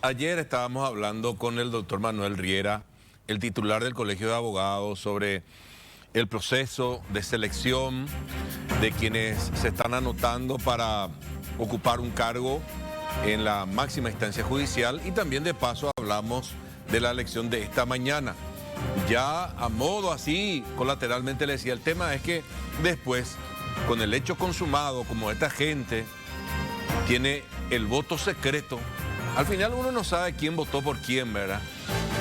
Ayer estábamos hablando con el doctor Manuel Riera, el titular del Colegio de Abogados, sobre el proceso de selección de quienes se están anotando para ocupar un cargo en la máxima instancia judicial, y también de paso hablamos de la elección de esta mañana. Ya a modo así, colateralmente le decía, el tema es que después, con el hecho consumado, como esta gente tiene el voto secreto, al final uno no sabe quién votó por quién, ¿verdad?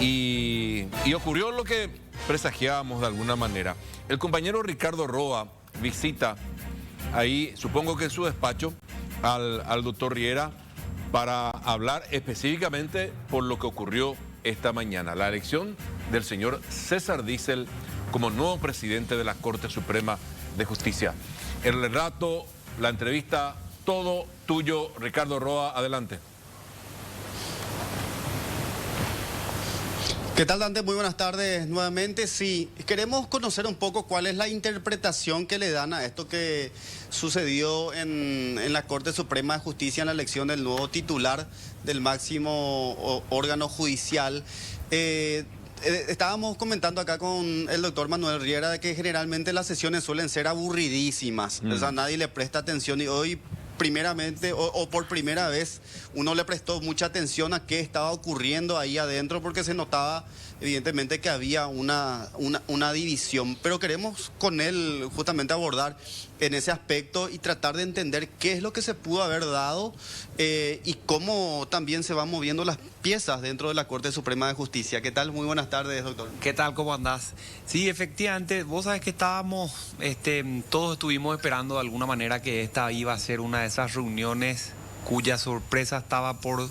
Y ocurrió lo que presagiábamos de alguna manera. El compañero Ricardo Roa visita ahí, supongo que en su despacho, al doctor Riera para hablar específicamente por lo que ocurrió esta mañana, la elección del señor César Diesel como nuevo presidente de la Corte Suprema de Justicia. El relato, la entrevista, todo tuyo, Ricardo Roa, adelante. ¿Qué tal, Dante? Muy buenas tardes nuevamente. Sí, queremos conocer un poco cuál es la interpretación que le dan a esto que sucedió en la Corte Suprema de Justicia en la elección del nuevo titular del máximo órgano judicial. Estábamos comentando acá con el doctor Manuel Riera de que generalmente las sesiones suelen ser aburridísimas, o sea, nadie le presta atención, y hoy primeramente o por primera vez uno le prestó mucha atención a qué estaba ocurriendo ahí adentro, porque se notaba evidentemente que había una división, pero queremos con él justamente abordar en ese aspecto y tratar de entender qué es lo que se pudo haber dado y cómo también se van moviendo las piezas dentro de la Corte Suprema de Justicia. ¿Qué tal? Muy buenas tardes, doctor. ¿Qué tal? ¿Cómo andás? Sí, efectivamente, vos sabés que estábamos, todos estuvimos esperando de alguna manera que esta iba a ser una de esas reuniones cuya sorpresa estaba por,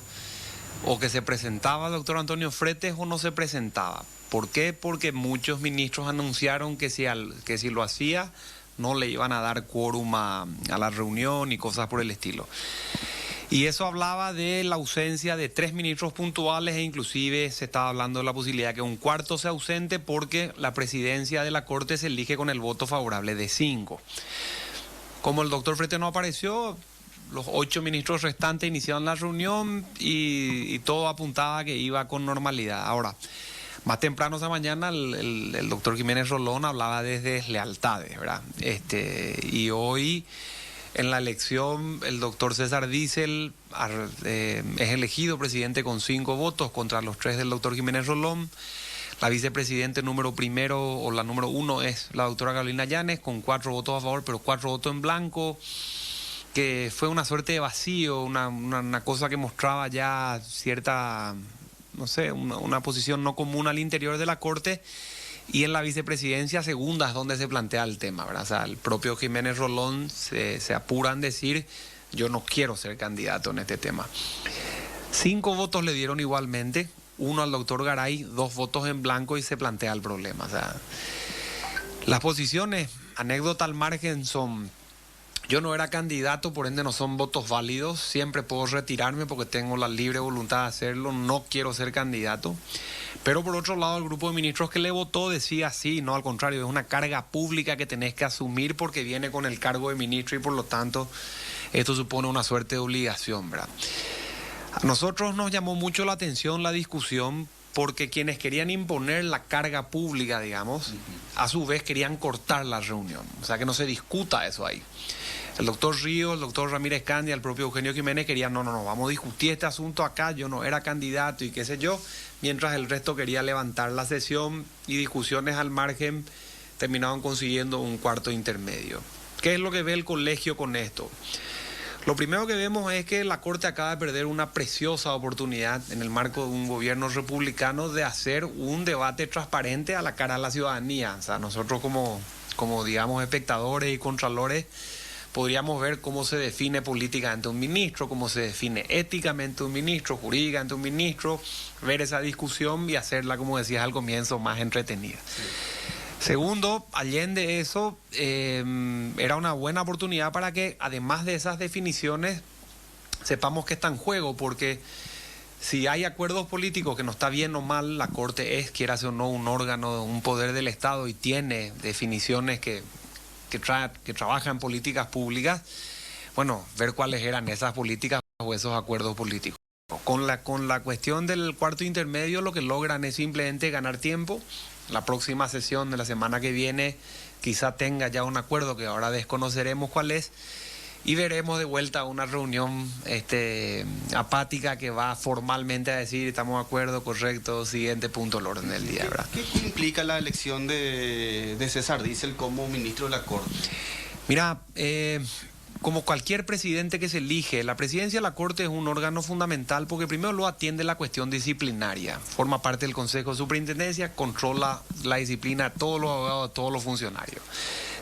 o que se presentaba el doctor Antonio Fretes o no se presentaba. ¿Por qué? Porque muchos ministros anunciaron que si lo hacía no le iban a dar quórum a la reunión y cosas por el estilo. Y eso hablaba de la ausencia de 3 ministros puntuales, e inclusive se estaba hablando de la posibilidad de que un cuarto sea ausente porque la presidencia de la Corte se elige con el voto favorable de 5. Como el doctor Fretes no apareció, los 8 ministros restantes iniciaron la reunión y todo apuntaba a que iba con normalidad. Ahora, más temprano esa mañana el doctor Jiménez Rolón hablaba de deslealtades, ¿verdad? Y hoy en la elección el doctor César Diesel es elegido presidente con 5 votos contra los 3 del doctor Jiménez Rolón. La vicepresidente número primero o la número 1 es la doctora Carolina Llanes con 4 votos a favor, pero 4 votos en blanco, que fue una suerte de vacío, una cosa que mostraba ya cierta, no sé, una posición no común al interior de la Corte. Y en la vicepresidencia segunda es donde se plantea el tema, ¿verdad? O sea, el propio Jiménez Rolón se apura en decir, yo no quiero ser candidato en este tema. 5 votos le dieron igualmente, 1 al doctor Garay, 2 votos en blanco, y se plantea el problema. O sea, las posiciones, anécdota al margen, son: yo no era candidato, por ende no son votos válidos, siempre puedo retirarme porque tengo la libre voluntad de hacerlo, no quiero ser candidato. Pero por otro lado, el grupo de ministros que le votó decía sí, no, al contrario, es una carga pública que tenés que asumir porque viene con el cargo de ministro y por lo tanto esto supone una suerte de obligación, ¿verdad? A nosotros nos llamó mucho la atención la discusión porque quienes querían imponer la carga pública, digamos, a su vez querían cortar la reunión, o sea, que no se discuta eso ahí. El doctor Ríos, el doctor Ramírez Candia, el propio Eugenio Jiménez querían, no, vamos a discutir este asunto acá, yo no era candidato y qué sé yo, mientras el resto quería levantar la sesión, y discusiones al margen terminaban consiguiendo un cuarto intermedio. ¿Qué es lo que ve el colegio con esto? Lo primero que vemos es que la Corte acaba de perder una preciosa oportunidad en el marco de un gobierno republicano de hacer un debate transparente a la cara de la ciudadanía. O sea, nosotros como digamos, espectadores y contralores, podríamos ver cómo se define políticamente un ministro, cómo se define éticamente un ministro, jurídicamente un ministro, ver esa discusión y hacerla, como decías al comienzo, más entretenida. Sí. Segundo, allende eso, era una buena oportunidad para que, además de esas definiciones, sepamos qué está en juego, porque si hay acuerdos políticos, que no está bien o mal, la Corte es, quiera o no, un órgano, un poder del Estado y tiene definiciones que trabaja en políticas públicas. Bueno, ver cuáles eran esas políticas o esos acuerdos políticos. Con la cuestión del cuarto intermedio lo que logran es simplemente ganar tiempo. La próxima sesión de la semana que viene quizá tenga ya un acuerdo que ahora desconoceremos cuál es, y veremos de vuelta una reunión apática que va formalmente a decir estamos de acuerdo, correcto, siguiente punto del orden del día, ¿verdad? ¿Qué implica la elección de César Diesel como ministro de la Corte? Mira, como cualquier presidente que se elige, la presidencia de la Corte es un órgano fundamental porque primero lo atiende la cuestión disciplinaria, forma parte del Consejo de Superintendencia, controla la disciplina de todos los abogados, de todos los funcionarios.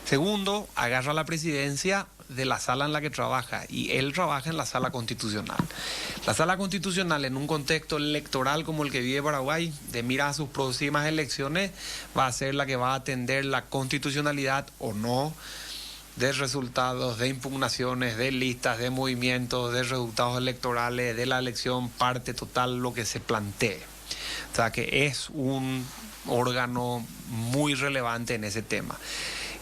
Segundo, agarra la presidencia de la sala en la que trabaja, y él trabaja en la sala constitucional. La sala constitucional, en un contexto electoral como el que vive Paraguay, de mira a sus próximas elecciones, va a ser la que va a atender la constitucionalidad o no de resultados, de impugnaciones, de listas, de movimientos, de resultados electorales, de la elección, parte total, lo que se plantee. O sea que es un órgano muy relevante en ese tema.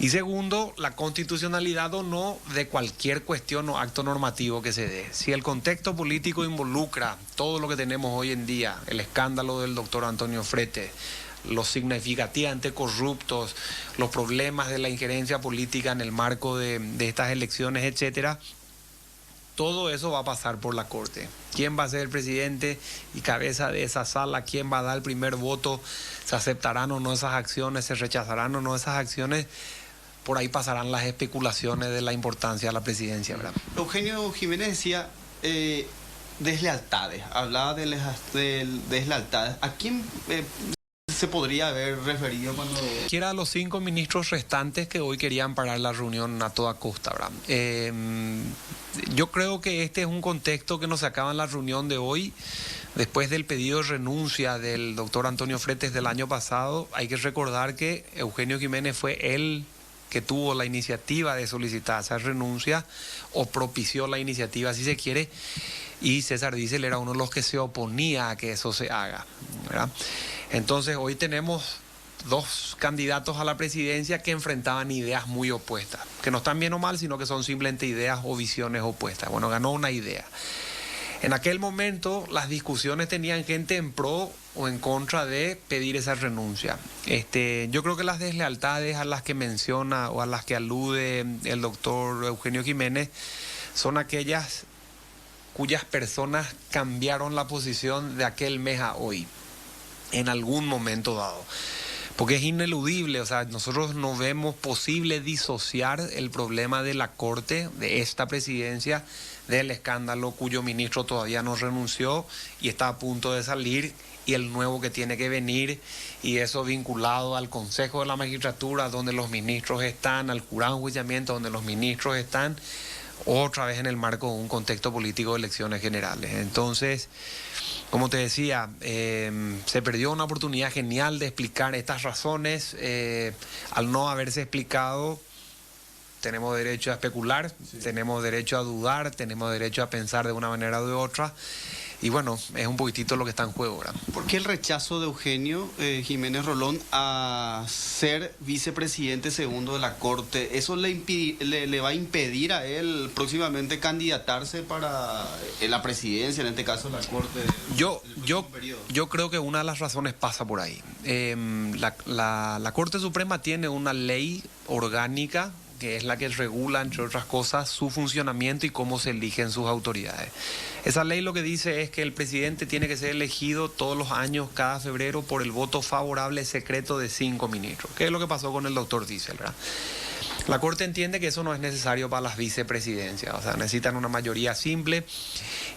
Y segundo, la constitucionalidad o no de cualquier cuestión o acto normativo que se dé. Si el contexto político involucra todo lo que tenemos hoy en día, el escándalo del doctor Antonio Frete, los significativamente corruptos, los problemas de la injerencia política en el marco de estas elecciones, etcétera, todo eso va a pasar por la Corte. ¿Quién va a ser el presidente y cabeza de esa sala? ¿Quién va a dar el primer voto? ¿Se aceptarán o no esas acciones? ¿Se rechazarán o no esas acciones? Por ahí pasarán las especulaciones de la importancia de la presidencia, ¿verdad? Eugenio Jiménez decía deslealtades, hablaba de deslealtades. ¿A quién se podría haber referido cuando...? Quiera de los 5 ministros restantes que hoy querían parar la reunión a toda costa, ¿verdad? Yo creo que este es un contexto que nos sacaba en la reunión de hoy. Después del pedido de renuncia del doctor Antonio Fretes del año pasado, hay que recordar que Eugenio Jiménez fue él que tuvo la iniciativa de solicitar esa renuncia, o propició la iniciativa, si se quiere, y César Diesel era uno de los que se oponía a que eso se haga, ¿verdad? Entonces hoy tenemos 2 candidatos a la presidencia que enfrentaban ideas muy opuestas, que no están bien o mal, sino que son simplemente ideas o visiones opuestas. Bueno, ganó una idea. En aquel momento las discusiones tenían gente en pro o en contra de pedir esa renuncia. Yo creo que las deslealtades a las que menciona o a las que alude el doctor Eugenio Jiménez son aquellas cuyas personas cambiaron la posición de aquel mes a hoy, en algún momento dado. Porque es ineludible, o sea, nosotros no vemos posible disociar el problema de la Corte, de esta presidencia, del escándalo cuyo ministro todavía no renunció y está a punto de salir, y el nuevo que tiene que venir, y eso vinculado al Consejo de la Magistratura, donde los ministros están, al jurado de enjuiciamiento, donde los ministros están, otra vez en el marco de un contexto político de elecciones generales. Entonces, como te decía, se perdió una oportunidad genial de explicar estas razones. Al no haberse explicado, tenemos derecho a especular, sí, tenemos derecho a dudar, tenemos derecho a pensar de una manera o de otra. Y bueno, es un poquitito lo que está en juego ahora. ¿Por qué el rechazo de Eugenio Jiménez Rolón a ser vicepresidente segundo de la Corte? ¿Eso le va a impedir a él próximamente candidatarse para la presidencia, en este caso la Corte? Yo creo que una de las razones pasa por ahí. La Corte Suprema tiene una ley orgánica que es la que regula, entre otras cosas, su funcionamiento y cómo se eligen sus autoridades. Esa ley lo que dice es que el presidente tiene que ser elegido todos los años, cada febrero, por el voto favorable secreto de 5 ministros, que es lo que pasó con el doctor Diesel, ¿verdad? La Corte entiende que eso no es necesario para las vicepresidencias, o sea, necesitan una mayoría simple,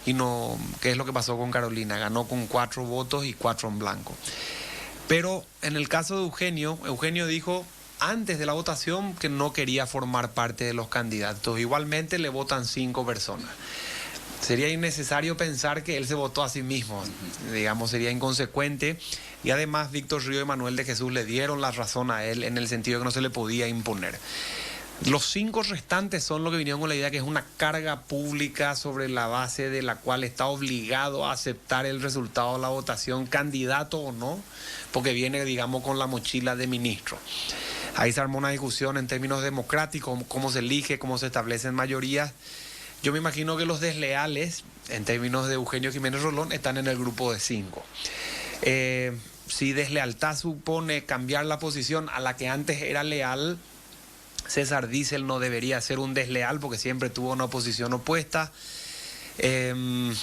y no, que es lo que pasó con Carolina, ganó con 4 votos y 4 en blanco. Pero en el caso de Eugenio dijo antes de la votación que no quería formar parte de los candidatos. Igualmente le votan 5 personas. Sería innecesario pensar que él se votó a sí mismo, digamos, sería inconsecuente. Y además Víctor Río y Manuel de Jesús le dieron la razón a él en el sentido de que no se le podía imponer. Los 5 restantes son los que vinieron con la idea que es una carga pública sobre la base de la cual está obligado a aceptar el resultado de la votación, candidato o no, porque viene, digamos, con la mochila de ministro. Ahí se armó una discusión en términos democráticos, cómo se elige, cómo se establecen mayorías. yo me imagino que los desleales, en términos de Eugenio Jiménez Rolón, están en el grupo de 5. Si deslealtad supone cambiar la posición a la que antes era leal, César Diesel no debería ser un desleal porque siempre tuvo una posición opuesta. El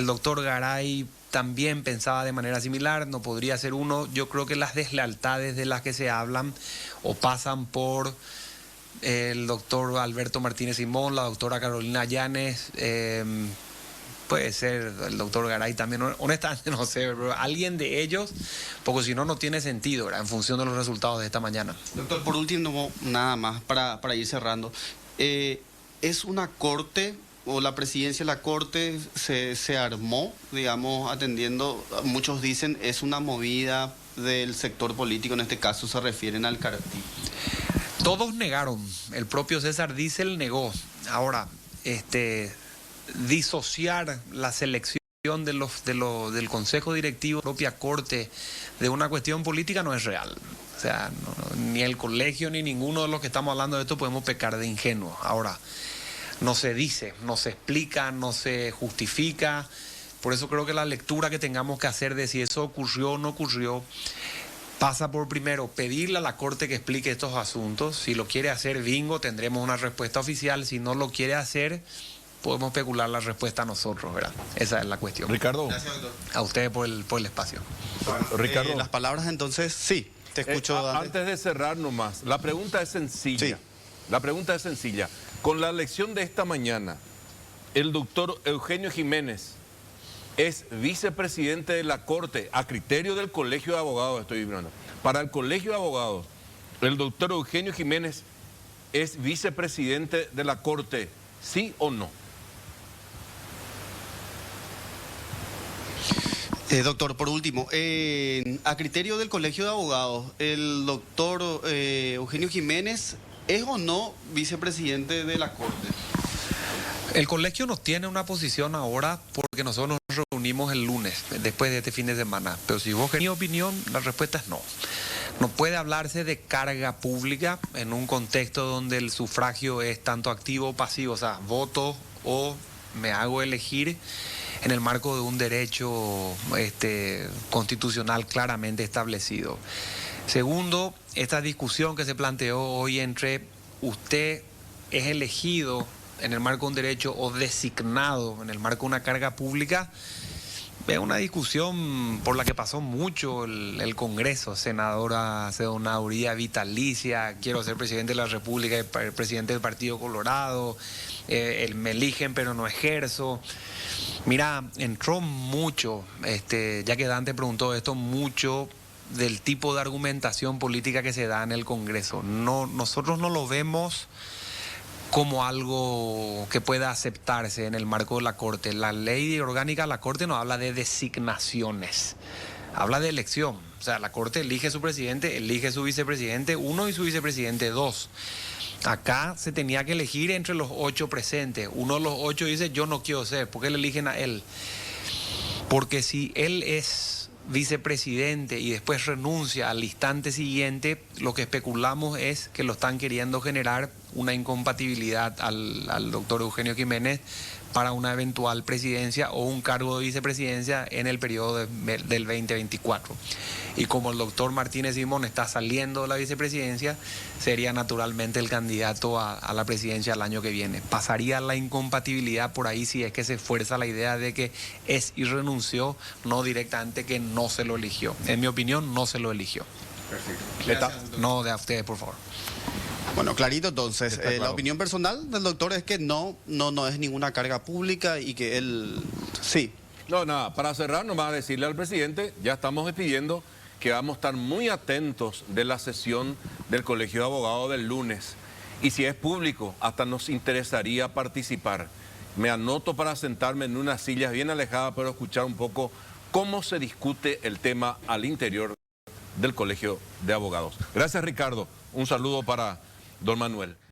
doctor Garay también pensaba de manera similar, no podría ser uno. Yo creo que las deslealtades de las que se hablan o pasan por el doctor Alberto Martínez Simón, la doctora Carolina Llanes, puede ser el doctor Garay también, honestamente no sé, pero alguien de ellos, porque si no, no tiene sentido, ¿verdad? En función de los resultados de esta mañana. Doctor, por último, nada más para ir cerrando. ¿Es una corte o la presidencia de la corte se armó, digamos, atendiendo, muchos dicen, es una movida del sector político, en este caso se refieren al Carati? Todos negaron, el propio César Diesel negó. Ahora, disociar la selección del Consejo Directivo, propia Corte, de una cuestión política no es real. O sea, ni el colegio ni ninguno de los que estamos hablando de esto podemos pecar de ingenuos. Ahora, no se dice, no se explica, no se justifica. Por eso creo que la lectura que tengamos que hacer de si eso ocurrió o no ocurrió pasa por primero pedirle a la Corte que explique estos asuntos. Si lo quiere hacer, bingo, tendremos una respuesta oficial. Si no lo quiere hacer, podemos especular la respuesta a nosotros, ¿verdad? Esa es la cuestión. Ricardo. Gracias, doctor. A ustedes por el espacio. Ricardo. Las palabras entonces, sí, te escucho. Antes de cerrar nomás, la pregunta es sencilla. Sí. La pregunta es sencilla. Con la elección de esta mañana, el doctor Eugenio Jiménez es vicepresidente de la Corte, a criterio del Colegio de Abogados, estoy vibrando. Para el Colegio de Abogados, el doctor Eugenio Jiménez es vicepresidente de la Corte, ¿sí o no? Doctor, por último, a criterio del Colegio de Abogados, ¿el doctor Eugenio Jiménez es o no vicepresidente de la Corte? El colegio nos tiene una posición ahora porque nosotros nos reunimos el lunes, después de este fin de semana. Pero si vos querés mi opinión, la respuesta es no. No puede hablarse de carga pública en un contexto donde el sufragio es tanto activo o pasivo, o sea, voto o me hago elegir en el marco de un derecho constitucional claramente establecido. Segundo, esta discusión que se planteó hoy entre usted es elegido en el marco de un derecho o designado en el marco de una carga pública, es una discusión por la que pasó mucho el Congreso. Senadora sedonaduría vitalicia, quiero ser presidente de la República, presidente del Partido Colorado, me eligen pero no ejerzo. Mira, entró mucho, ya que Dante preguntó esto, mucho del tipo de argumentación política que se da en el Congreso. No, nosotros no lo vemos como algo que pueda aceptarse en el marco de la Corte. La ley orgánica de la Corte no habla de designaciones, habla de elección. O sea, la Corte elige su presidente, elige su vicepresidente 1 y su vicepresidente 2. Acá se tenía que elegir entre los 8 presentes. Uno de los 8 dice, yo no quiero ser. ¿Por qué le eligen a él? Porque si él es vicepresidente y después renuncia al instante siguiente, lo que especulamos es que lo están queriendo generar una incompatibilidad al doctor Eugenio Jiménez para una eventual presidencia o un cargo de vicepresidencia en el periodo del 2024. Y como el doctor Martínez Simón está saliendo de la vicepresidencia, sería naturalmente el candidato a la presidencia el año que viene. Pasaría la incompatibilidad por ahí si es que se fuerza la idea de que es y renunció, no directamente que no se lo eligió. En mi opinión, no se lo eligió. Perfecto. No, de a ustedes, por favor. Bueno, clarito entonces. Claro. La opinión personal del doctor es que no es ninguna carga pública y que él, sí. No, nada, para cerrar nomás decirle al presidente, ya estamos despidiendo, que vamos a estar muy atentos de la sesión del Colegio de Abogados del lunes. Y si es público, hasta nos interesaría participar. Me anoto para sentarme en una silla bien alejada, pero escuchar un poco cómo se discute el tema al interior del Colegio de Abogados. Gracias, Ricardo. Un saludo para don Manuel.